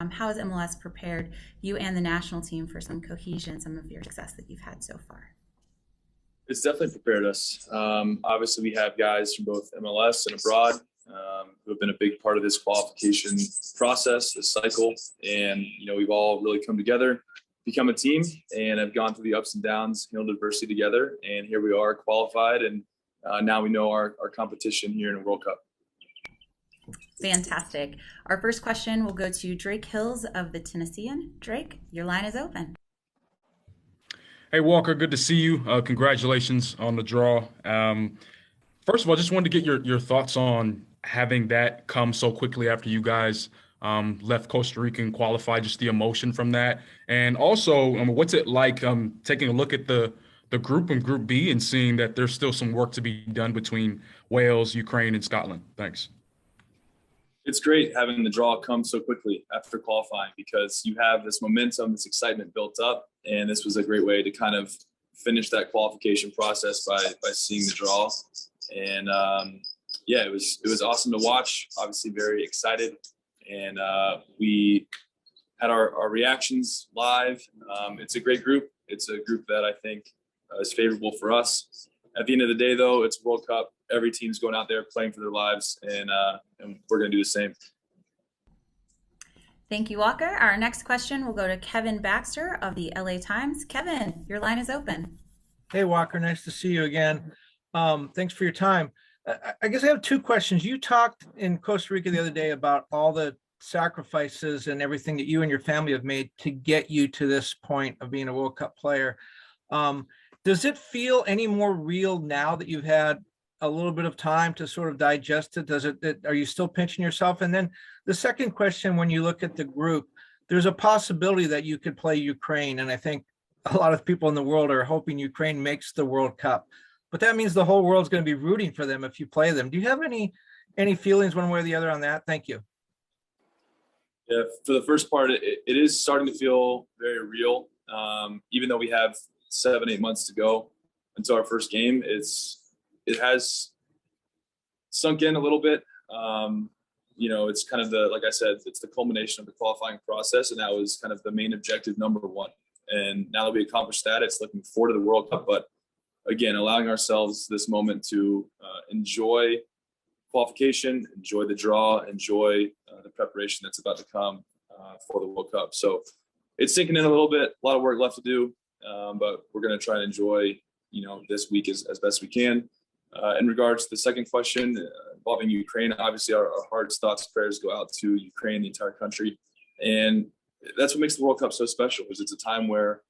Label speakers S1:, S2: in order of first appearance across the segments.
S1: How has MLS prepared you and the national team for some cohesion, some of your success that you've had so far?
S2: It's definitely prepared us. Obviously, we have guys from both MLS and abroad who have been a big part of this qualification process, this cycle. And, we've all really come together, become a team, and have gone through the ups and downs, handled adversity together. And here we are qualified. And now we know our competition here in the World Cup.
S1: Fantastic. Our first question will go to Drake Hills of the Tennessean. Drake, your line is open.
S3: Hey, Walker, good to see you. Congratulations on the draw. First of all, just wanted to get your thoughts on having that come so quickly after you guys left Costa Rica and qualified, just the emotion from that. And also, what's it like taking a look at the group and Group B and seeing that there's still some work to be done between Wales, Ukraine, and Scotland? Thanks.
S2: It's great having the draw come so quickly after qualifying because you have this momentum, this excitement built up, and this was a great way to kind of finish that qualification process by seeing the draw. And it was awesome to watch. Obviously, very excited, and we had our reactions live. It's a great group. It's a group that I think is favorable for us. At the end of the day, though, it's World Cup. Every team's going out there playing for their lives, and we're going to do the same.
S1: Thank you, Walker. Our next question will go to Kevin Baxter of the LA Times. Kevin, your line is open.
S4: Hey, Walker. Nice to see you again. Thanks for your time. I guess I have two questions. You talked in Costa Rica the other day about all the sacrifices and everything that you and your family have made to get you to this point of being a World Cup player. Does it feel any more real now that you've had a little bit of time to sort of digest it? Are you still pinching yourself? And then the second question, when you look at the group, there's a possibility that you could play Ukraine. And I think a lot of people in the world are hoping Ukraine makes the World Cup, but that means the whole world's going to be rooting for them if you play them. Do you have any feelings one way or the other on that? Thank you.
S2: Yeah, for the first part, it is starting to feel very real. Even though we have 7-8 months to go until our first game, it has sunk in a little bit. It's kind of like I said, it's the culmination of the qualifying process, and that was kind of the main objective, number one. And now that we accomplished that, it's looking forward to the World Cup. But again, allowing ourselves this moment to enjoy qualification, enjoy the draw, enjoy the preparation that's about to come for the World Cup. So it's sinking in a little bit, a lot of work left to do, but we're going to try and enjoy, this week as best we can. In regards to the second question involving Ukraine, obviously our hearts, thoughts, prayers go out to Ukraine, the entire country. And that's what makes the World Cup so special, is it's a time where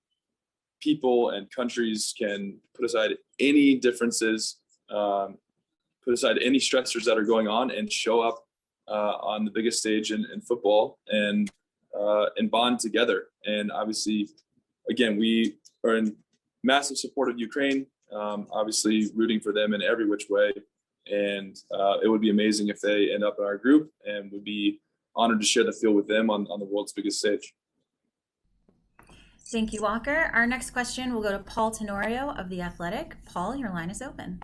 S2: people and countries can put aside any differences, put aside any stressors that are going on, and show up on the biggest stage in football and bond together. And obviously, again, we are in massive support of Ukraine, obviously rooting for them in every which way. And it would be amazing if they end up in our group, and would be honored to share the field with them on the world's biggest stage.
S1: Thank you, Walker. Our next question will go to Paul Tenorio of The Athletic. Paul, your line is open.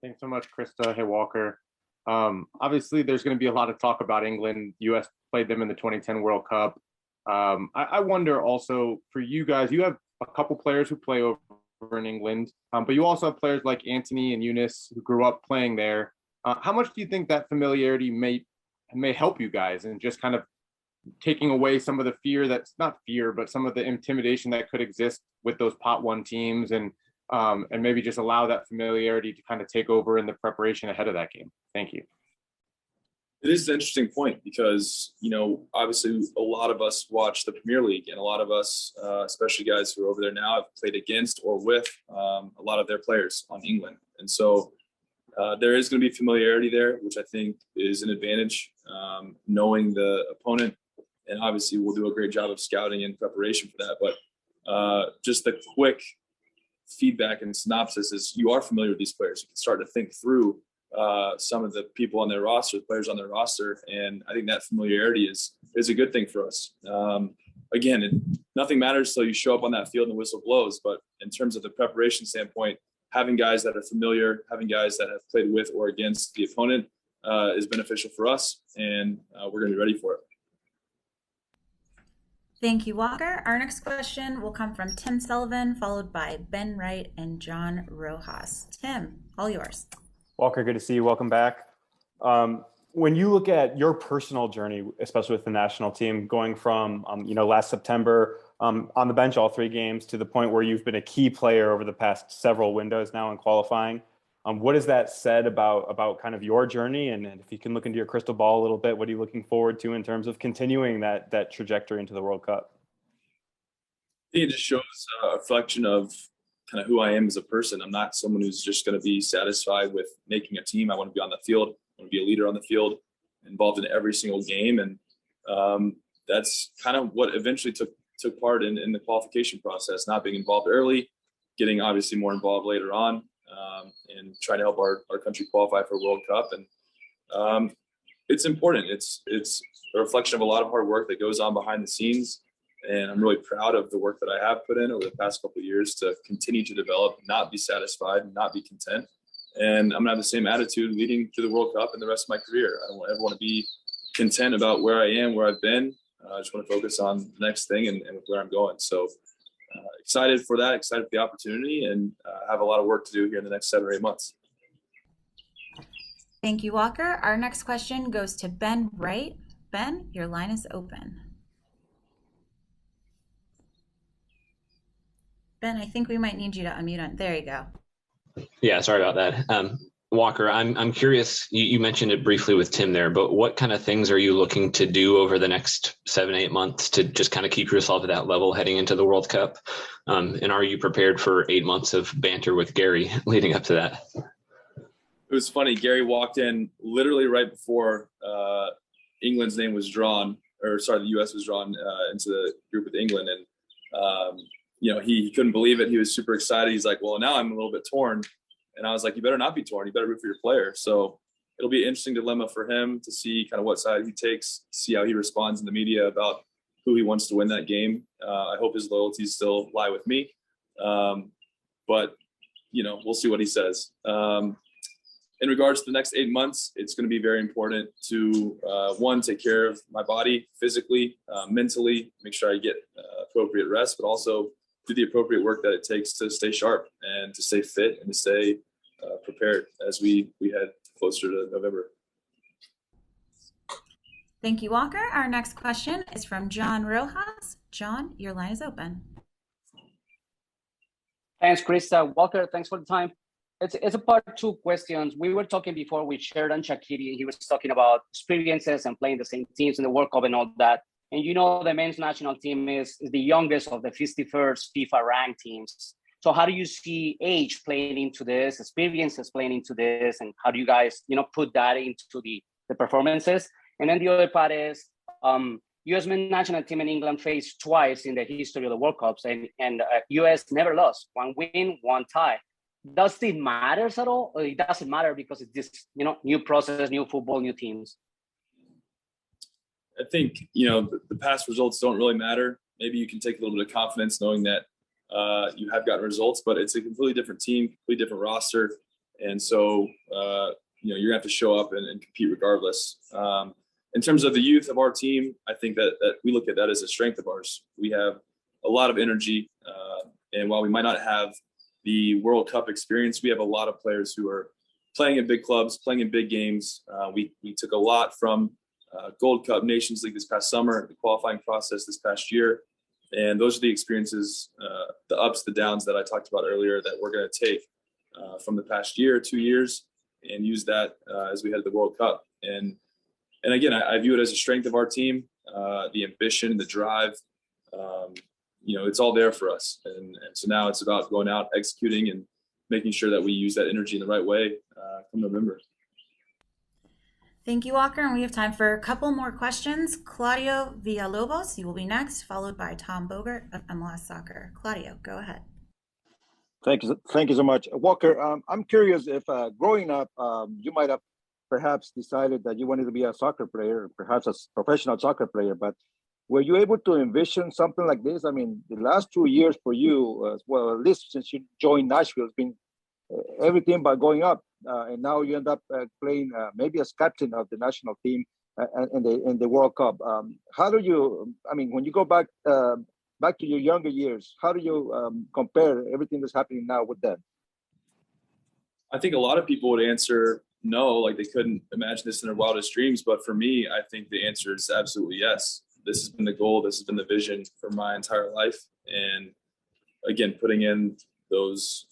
S5: Thanks so much, Krista. Hey, Walker. Obviously, there's going to be a lot of talk about England. U.S. played them in the 2010 World Cup. I wonder also, for you guys, you have a couple players who play over in England, but you also have players like Anthony and Eunice who grew up playing there. How much do you think that familiarity may help you guys in just kind of taking away some of the fear, that's not fear, but some of the intimidation that could exist with those pot one teams, and maybe just allow that familiarity to kind of take over in the preparation ahead of that game? Thank you.
S2: It is an interesting point because, obviously a lot of us watch the Premier League, and a lot of us, especially guys who are over there now, have played against or with a lot of their players on England. And so there is going to be familiarity there, which I think is an advantage, knowing the opponent. And obviously we'll do a great job of scouting and preparation for that. But just the quick feedback and synopsis is you are familiar with these players. You can start to think through some of the people on their roster, the players on their roster. And I think that familiarity is a good thing for us. Again, nothing matters till you show up on that field and the whistle blows. But in terms of the preparation standpoint, having guys that are familiar, having guys that have played with or against the opponent is beneficial for us. And we're going to be ready for it.
S1: Thank you, Walker. Our next question will come from Tim Sullivan, followed by Ben Wright and John Rojas. Tim, all yours.
S6: Walker, good to see you. Welcome back. When you look at your personal journey, especially with the national team, going from last September on the bench all 3 games to the point where you've been a key player over the past several windows now in qualifying, what has that said about kind of your journey? And if you can look into your crystal ball a little bit, what are you looking forward to in terms of continuing that trajectory into the World Cup?
S2: I think it just shows a reflection of kind of who I am as a person. I'm not someone who's just going to be satisfied with making a team. I want to be on the field. I want to be a leader on the field, involved in every single game. And that's kind of what eventually took part in the qualification process, not being involved early, getting obviously more involved later on, and trying to help our country qualify for a World Cup. And it's important. It's a reflection of a lot of hard work that goes on behind the scenes. And I'm really proud of the work that I have put in over the past couple of years to continue to develop, not be satisfied, not be content. And I'm going to have the same attitude leading to the World Cup and the rest of my career. I don't ever want to be content about where I am, where I've been. I just want to focus on the next thing and where I'm going. So excited for that, excited for the opportunity, and have a lot of work to do here in the next 7 or 8 months.
S1: Thank you, Walker. Our next question goes to Ben Wright. Ben, your line is open. Ben, I think we might need you to unmute on. There you go.
S7: Yeah, sorry about that. Walker, I'm curious, you mentioned it briefly with Tim there, but what kind of things are you looking to do over the next 7-8 months to just kind of keep yourself at that level heading into the World Cup? And are you prepared for 8 months of banter with Gary leading up to that?
S2: It was funny. Gary walked in literally right before England's name was drawn, or sorry, the U.S. was drawn into the group with England. And, he couldn't believe it. He was super excited. He's like, well, now I'm a little bit torn. And I was like, you better not be torn. You better root for your player. So it'll be an interesting dilemma for him to see kind of what side he takes, see how he responds in the media about who he wants to win that game. I hope his loyalties still lie with me. But, we'll see what he says. In regards to the next 8 months, it's going to be very important to, one, take care of my body physically, mentally, make sure I get appropriate rest, but also do the appropriate work that it takes to stay sharp and to stay fit and to stay prepared as we head closer to November.
S1: Thank you, Walker. Our next question is from John Rojas. John, your line is open.
S8: Thanks, Krista. Walker, thanks for the time. It's a part 2 questions. We were talking before with Sheridan Shaqiri, and he was talking about experiences and playing the same teams in the World Cup and all that. And the men's national team is the youngest of the 51st FIFA ranked teams. So how do you see age playing into this, experiences playing into this, and how do you guys, put that into the performances? And then the other part is U.S. men's national team and England faced twice in the history of the World Cups, and U.S. never lost, 1 win, 1 tie. Does it matter at all? Or it doesn't matter because it's this, new process, new football, new teams?
S2: I think, the past results don't really matter. Maybe you can take a little bit of confidence knowing that you have gotten results, but it's a completely different team, completely different roster. And so, you're going to have to show up and compete regardless. In terms of the youth of our team, I think that we look at that as a strength of ours. We have a lot of energy. And while we might not have the World Cup experience, we have a lot of players who are playing in big clubs, playing in big games. We took a lot from Gold Cup, Nations League this past summer, the qualifying process this past year. And those are the experiences, the ups, the downs that I talked about earlier that we're going to take from the past year, 2 years, and use that as we head to the World Cup. And again, I view it as a strength of our team, the ambition, the drive. It's all there for us. And so now it's about going out, executing, and making sure that we use that energy in the right way come November.
S1: Thank you, Walker. And we have time for a couple more questions. Claudio Villalobos, you will be next, followed by Tom Bogert of MLS Soccer. Claudio, go ahead.
S9: Thank you so much. Walker, I'm curious if growing up, you might have perhaps decided that you wanted to be a soccer player, perhaps a professional soccer player, but were you able to envision something like this? I mean, the last 2 years for you, well, at least since you joined Nashville, it's been everything but going up. And now you end up playing maybe as captain of the national team. in the World Cup. How do you? I mean, when you go back to your younger years, how do you compare everything that's happening now with that?
S2: I think a lot of people would answer no, like they couldn't imagine this in their wildest dreams. But for me, I think the answer is absolutely yes. This has been the goal. This has been the vision for my entire life. And again, putting in those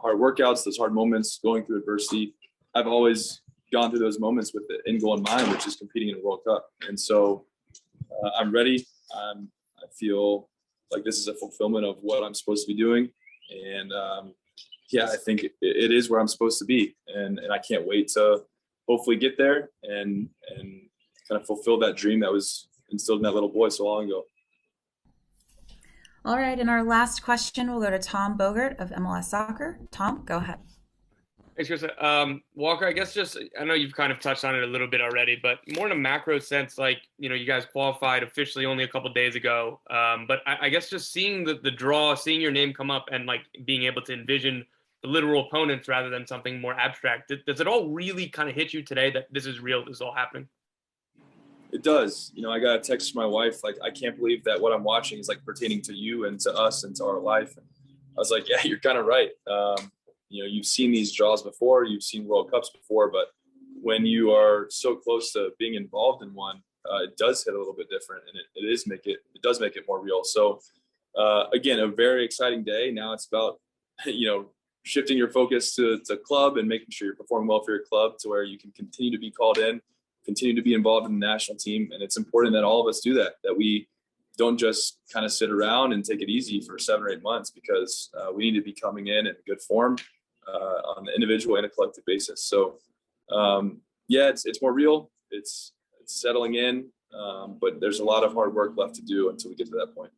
S2: hard workouts, those hard moments, going through adversity, I've always gone through those moments with the end goal in mind, which is competing in a World Cup. And so I'm ready. I feel like this is a fulfillment of what I'm supposed to be doing. And yeah, I think it is where I'm supposed to be. And I can't wait to hopefully get there and kind of fulfill that dream that was instilled in that little boy so long ago.
S1: All right, and our last question will go to Tom Bogert of MLS Soccer. Tom, go ahead.
S10: Thanks, Krista. Walker, I guess I know you've kind of touched on it a little bit already, but more in a macro sense, like, you guys qualified officially only a couple days ago. But I guess just seeing the draw, seeing your name come up and like being able to envision the literal opponents rather than something more abstract, does it all really kind of hit you today that this is real, this is all happening?
S2: It does. I got a text from my wife, like, I can't believe that what I'm watching is like pertaining to you and to us and to our life. And I was like, yeah, you're kind of right. You've seen these draws before, you've seen World Cups before, but when you are so close to being involved in one, it does hit a little bit different, and it does make it more real. So again, a very exciting day. Now it's about, shifting your focus to club and making sure you're performing well for your club to where you can continue to be called in, continue to be involved in the national team. And it's important that all of us do that we don't just kind of sit around and take it easy for 7 or 8 months, because we need to be coming in good form on an individual and a collective basis. So yeah, it's more real. It's settling in, but there's a lot of hard work left to do until we get to that point.